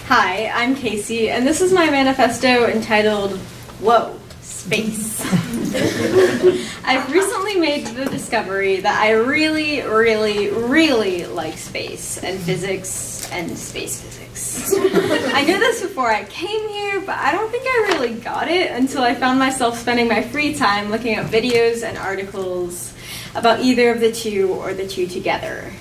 Hi, I'm Casey, and this is my manifesto entitled, Whoa, Space. I've recently made the discovery that I really like space and physics and space physics. I knew this before I came here, but I don't think I really got it until I found myself spending my free time looking at videos and articles about either of the two or the two together.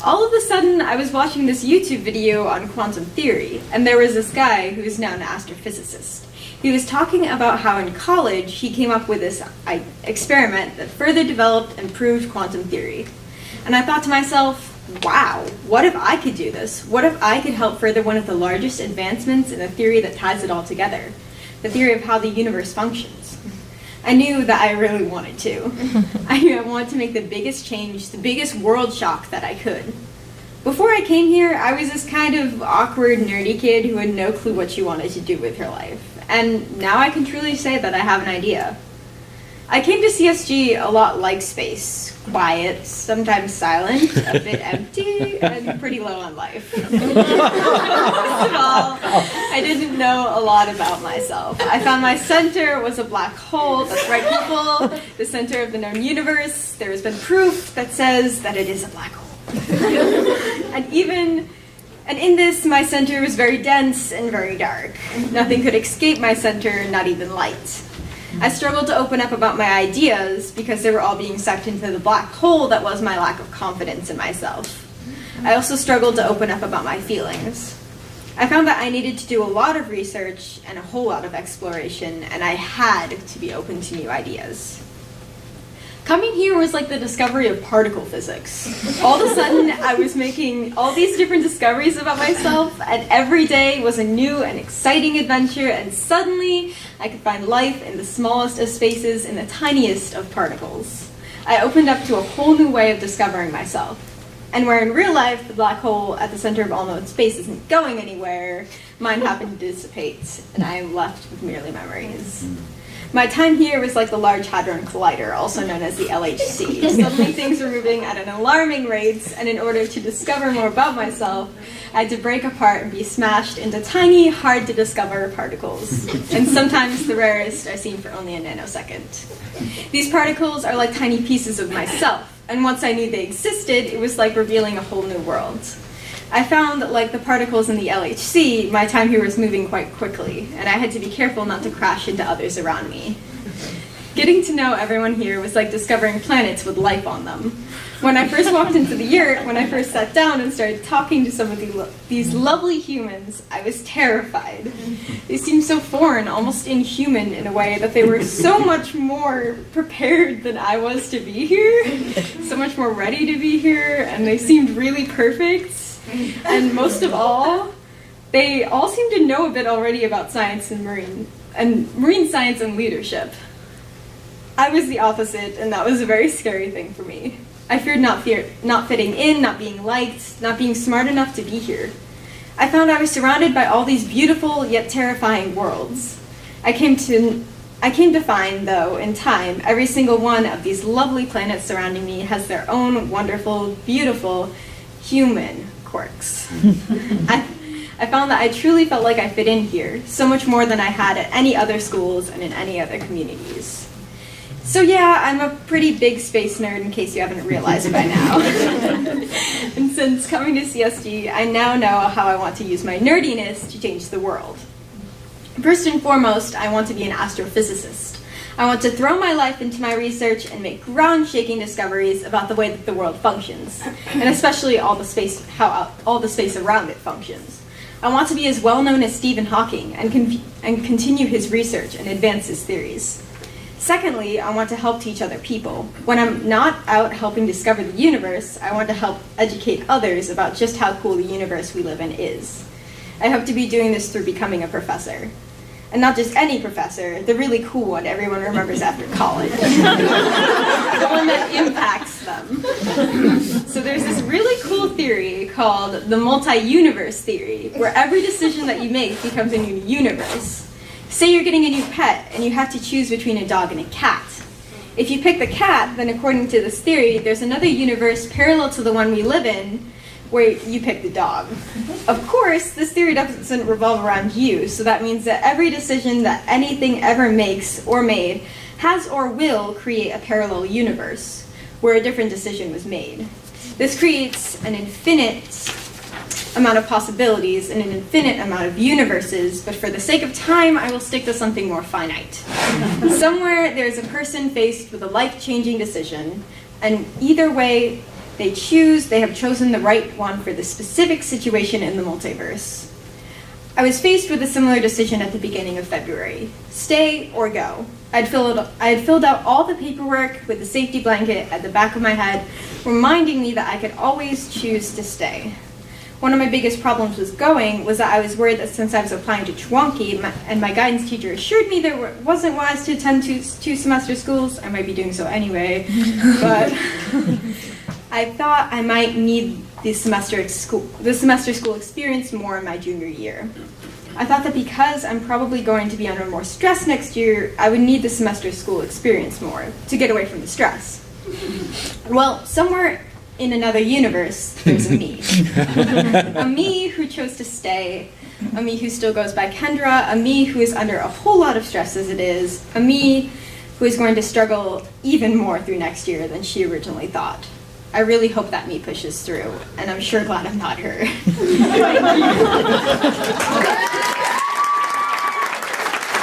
All of a sudden, I was watching this YouTube video on quantum theory, and there was this guy who is now an astrophysicist. He was talking about how in college he came up with this experiment that further developed and proved quantum theory. And I thought to myself, wow, what if I could do this? What if I could help further one of the largest advancements in the theory that ties it all together? The theory of how the universe functions. I knew that I really wanted to. I knew I wanted to make the biggest change, the biggest world shock that I could. Before I came here, I was this kind of awkward, nerdy kid who had no clue what she wanted to do with her life. And now I can truly say that I have an idea. I came to CSG a lot like space. Quiet, sometimes silent, a bit empty, and pretty low on life. First of all, I didn't know a lot about myself. I found my center was a black hole. That's right, people. The center of the known universe. There has been proof that says that it is a black hole. And in this, my center was very dense and very dark. Nothing could escape my center, not even light. I struggled to open up about my ideas because they were all being sucked into the black hole that was my lack of confidence in myself. I also struggled to open up about my feelings. I found that I needed to do a lot of research and a whole lot of exploration, and I had to be open to new ideas. Coming here was like the discovery of particle physics. All of a sudden, I was making all these different discoveries about myself, and every day was a new and exciting adventure, and suddenly I could find life in the smallest of spaces, in the tiniest of particles. I opened up to a whole new way of discovering myself. And where in real life, the black hole at the center of all known space isn't going anywhere, mine happened to dissipate, and I am left with merely memories. My time here was like the Large Hadron Collider, also known as the LHC. Suddenly things were moving at an alarming rate, and in order to discover more about myself, I had to break apart and be smashed into tiny, hard-to-discover particles. And sometimes the rarest are seen for only a nanosecond. These particles are like tiny pieces of myself, and once I knew they existed, it was like revealing a whole new world. I found that, like the particles in the LHC, my time here was moving quite quickly, and I had to be careful not to crash into others around me. Getting to know everyone here was like discovering planets with life on them. When I first walked into the yurt, when I first sat down and started talking to some of these lovely humans, I was terrified. They seemed so foreign, almost inhuman in a way, that they were so much more prepared than I was to be here, so much more ready to be here, and they seemed really perfect. And most of all, they all seem to know a bit already about science and marine science and leadership. I was the opposite, and that was a very scary thing for me. I feared not fitting in, not being liked, not being smart enough to be here. I found I was surrounded by all these beautiful yet terrifying worlds. I came to find, though, in time, every single one of these lovely planets surrounding me has their own wonderful, beautiful, human quirks. I found that I truly felt like I fit in here, so much more than I had at any other schools and in any other communities. So yeah, I'm a pretty big space nerd in case you haven't realized by now. And since coming to CSG, I now know how I want to use my nerdiness to change the world. First and foremost, I want to be an astrophysicist. I want to throw my life into my research and make ground-shaking discoveries about the way that the world functions, and especially how all the space around it functions. I want to be as well-known as Stephen Hawking and continue his research and advance his theories. Secondly, I want to help teach other people. When I'm not out helping discover the universe, I want to help educate others about just how cool the universe we live in is. I hope to be doing this through becoming a professor. And not just any professor, the really cool one everyone remembers after college. The one that impacts them. So there's this really cool theory called the multi-universe theory, where every decision that you make becomes a new universe. Say you're getting a new pet, and you have to choose between a dog and a cat. If you pick the cat, then according to this theory, there's another universe parallel to the one we live in, where you pick the dog. Of course, this theory doesn't revolve around you, so that means that every decision that anything ever makes or made has or will create a parallel universe where a different decision was made. This creates an infinite amount of possibilities and an infinite amount of universes, but for the sake of time, I will stick to something more finite. Somewhere there's a person faced with a life-changing decision, and either way they choose, they have chosen the right one for the specific situation in the multiverse. I was faced with a similar decision at the beginning of February. Stay or go. I had filled out all the paperwork with the safety blanket at the back of my head, reminding me that I could always choose to stay. One of my biggest problems with going was that I was worried that since I was applying to Chwonki, and my guidance teacher assured me that it wasn't wise to attend two semester schools, I might be doing so anyway, but I thought I might need the semester school experience more in my junior year. I thought that because I'm probably going to be under more stress next year, I would need the semester school experience more to get away from the stress. Well, somewhere in another universe, there's a me. A me who chose to stay, a me who still goes by Kendra, a me who is under a whole lot of stress as it is, a me who is going to struggle even more through next year than she originally thought. I really hope that me pushes through, and I'm sure glad I'm not her.